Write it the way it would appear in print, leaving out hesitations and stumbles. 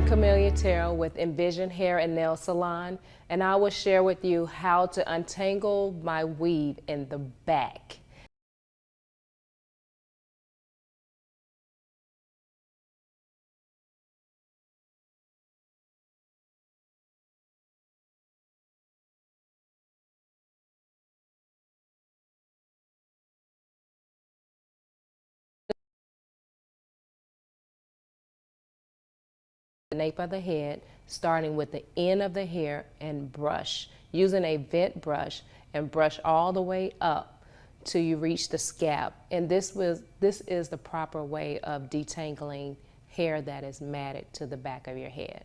I'm Camelia Terrell with Envision Hair and Nail Salon, and I will share with you how to untangle my weave in the back. The nape of the head, starting with the end of the hair, and brush using a vent brush and brush all the way up till you reach the scalp. And this is the proper way of detangling hair that is matted to the back of your head.